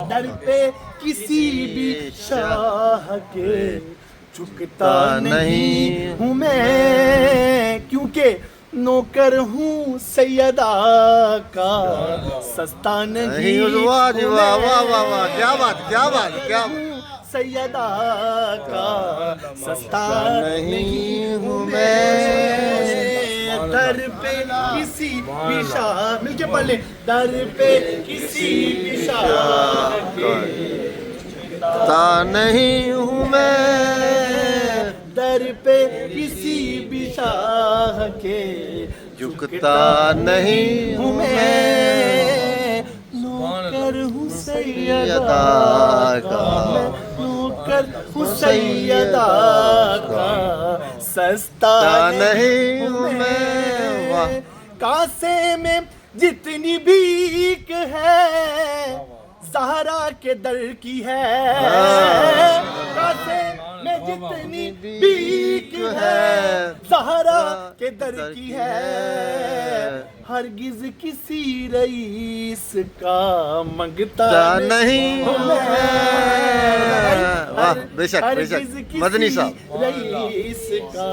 در پہ کسی بھی شاہ کے جھکتا نہیں ہوں میں، کیونکہ نوکر ہوں سیدہ کا، سستا نہیں ہوں واہ جی واہ واہ واہ واہ، کیا بات کیا بات کیا بات. سیدہ کا، سستا نہیں ہوں میں، در پہ کسی بھی شاہ، مل کے پڑھ لیں، در پہ کسی بھی شاہ کے تا نہیں ہوں میں، در پہ کسی بھی شاہ کے جھکتا نہیں ہوں میں، نوکر ہوں سیدہ سیدہ کا، نوکر ہوں سیدہ کا، سستا نہیں ہوں میں. واہ کاسے میں جتنی بھیک ہے زہرا کے در کی ہے، کاسے میں جتنی بھیک ہے زہرا کے در کی ہے، ہرگز کسی رئیس کا منگتا نہیں ہوں میں. واہ بے شک بے شک مدنی صاحب. رئیس کا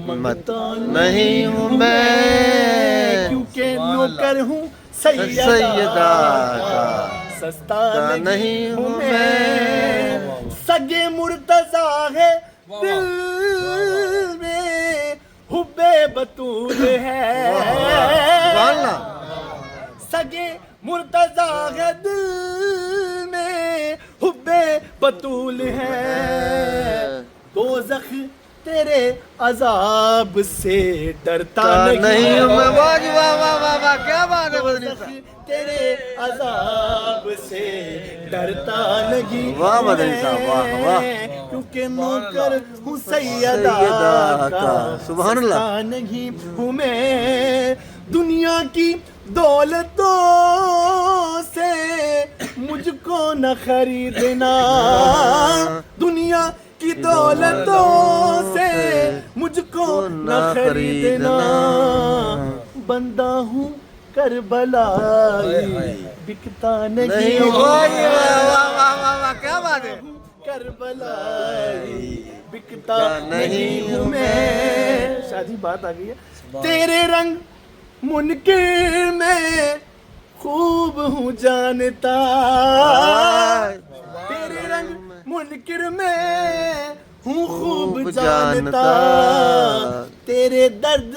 منگتا نہیں ہوں میں، کیونکہ نوکر ہوں سیدہ کا، سستا نہیں ہوں میں. سگے مرتضیٰ ہے دل میں، حب بطول ہے، سگے مرتضیٰ ہے دل میں، حب بطول ہے. دوزخ تیرے عذاب سے ڈرتا نہیں ہوں میں. واہ جی واہ واہ واہ واہ، کیا بات ہے مدنی صاحب. تیرے عذاب سے ڈرتا نہیں، واہ مدنی صاحب واہ واہ. کیونکہ نوکر ہوں سیدہ کا، سبحان اللہ. سستا نہیں ہوں میں. دنیا کی دولتوں سے مجھ کو نہ خریدنا، دنیا کی دولتوں سے مجھ کو نہ خریدنا. بندہ ہوں کربلائی بکتا نہیں، کیا بات ہے. کربلائی بکتا نہیں ہوں میں. شادی بات آ گئی ہے. تیرے رنگ منکر میں خوب ہوں جانتا، تیرے رنگ منکر میں ہوں خوب جانتا، تیرے درد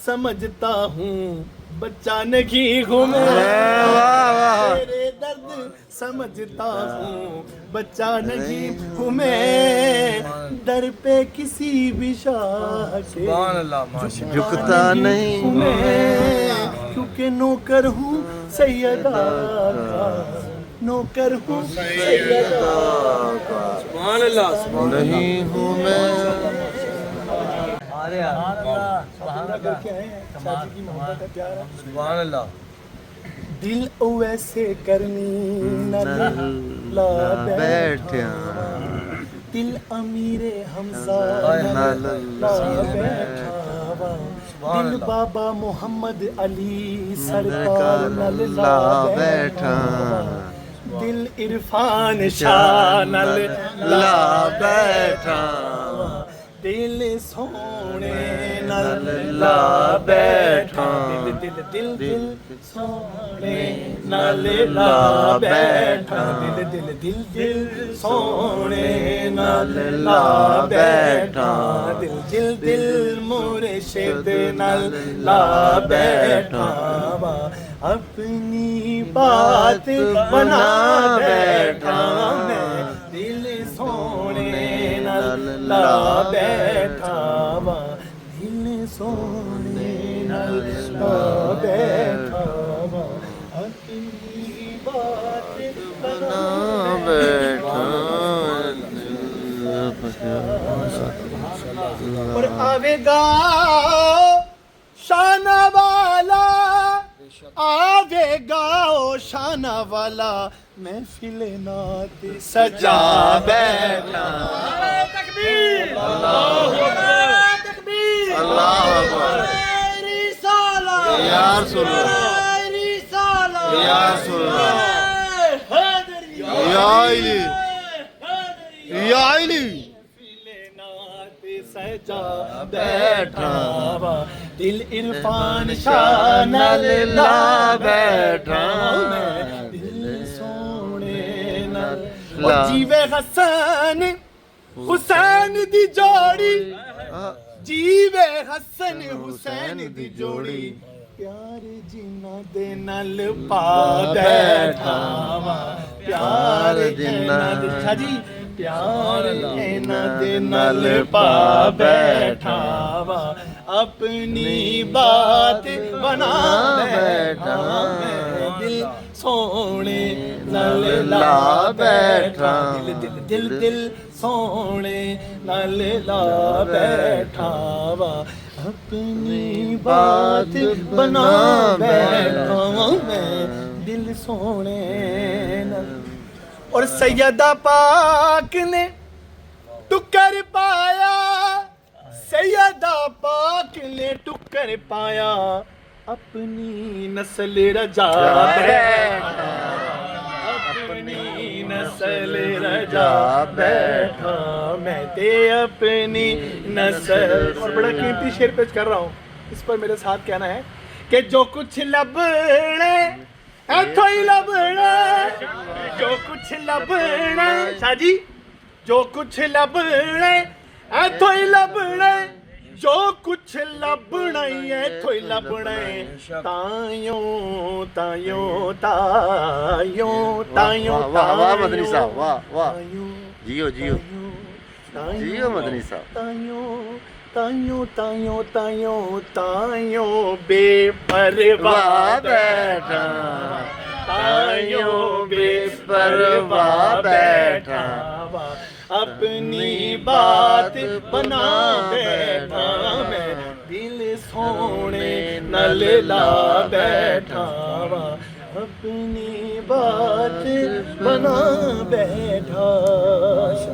سمجھتا ہوں بچہ نہیں ہوں میں، تیرے درد سمجھتا ہوں بچہ نہیں ہوں میں. در پہ کسی بھی شاہ کے جھکتا نہیں ہوں میں، کیونکہ نوکر ہوں سیدہ کا، نوکر ہوں سیدہ کا. نہیں ہوں میں. دل ویسے کرنی نہ لا بیٹھا، دل امیر حمزہ نہ لا بیٹھا، دل بابا محمد علی سرکار نہ لا بیٹھا، دل عرفان شاہ نہ لا بیٹھا، دل سونے نال لا بیٹھا، دل دل دل سونے نال لا بیٹھا، دل دل دل دل سونے نال لا بیٹھا، دل دل دل مرشد نال لا بیٹھا. اپنی بات بنا بیٹھا میں، دل سونے نال لا بیٹھا، دل سونے نال لا بیٹھا، اپنی بات بنا بیٹھا. اور آوے گا شانہ والا، آوے گا شانہ والا، محفل نعت سجا بیٹھا. تکبیر، اللہ تکبیر، اللہ اکبر. رسالہ یا رسول اللہ، رسالہ یا رسول اللہ. حیدری ਆਇਲੀ ਯਾ ਆਇਲੀ ਸਜਾ ਬੈਠਾ ਵਾ ਦਿਲ ਇਰਫਾਨ ਸ਼ਾਹ ਨਾਲ ਲਾ ਬੈਠਾ ਮੈਂ ਦਿਲ ਸੋਹਣੇ ਨਾਲ ਉਹ ਜੀਵੇ ਹਸਨ ਹੁਸੈਨ ਦੀ ਜੋੜੀ ਜੀਵੇ ਹਸਨ ਹੁਸੈਨ ਦੀ ਜੋੜੀ ਪਿਆਰ ਜਿਨ੍ਹਾਂ ਦੇ ਨਾਲ ਪਾ ਬੈਠਾ ਵਾ ਪਿਆਰ ਜਿਨ੍ਹਾਂ ਦੇ ਜੀ ਪਿਆਰ ਇਹਨਾਂ ਦੇ ਨਾਲ ਪਾ ਬੈਠਾ ਵਾ ਆਪਣੀ ਬਾਤ ਬਣਾ ਬੈਠਾ ਮੈਂ ਦਿਲ ਸੋਹਣੇ ਨਾਲ ਲਾ ਬੈਠਾ ਦਿਲ ਸੋਹਣੇ ਨਾਲ ਲਾ ਬੈਠਾ ਵਾ ਆਪਣੀ ਬਾਤ ਬਣਾ ਬੈਠਾ ਮੈਂ ਦਿਲ ਸੋਹਣੇ ਨਾਲ اور سیدہ پاک نے ٹکر پایا سیدہ پاک نے ٹکر پایا اپنی نسل رجا بیٹھا اپنی نسل رجا بیٹھا میں تے اپنی نسل اور بڑا قیمتی شعر پیش کر رہا ہوں اس پر میرے ساتھ کہنا ہے کہ جو کچھ لبنے ایتھو ہی لبنا جو کچھ لبنا شاہ جی جو کچھ لبنا ایتھو ہی لبنا جو کچھ لبنا ایتھو ہی لبنا تائیوں تائیوں تائیوں تائیوں واہ واہ مدنی صاحب واہ واہ جیو جیو جیو مدنی صاحب تائیوں تائیوں تائیوں تائیوں تائیوں بے پرواہ بیٹھا تائیوں بے پرواہ بیٹھا اپنی بات بنا بیٹھا میں دل سونے نال لا بیٹھا اپنی بات بنا بیٹھا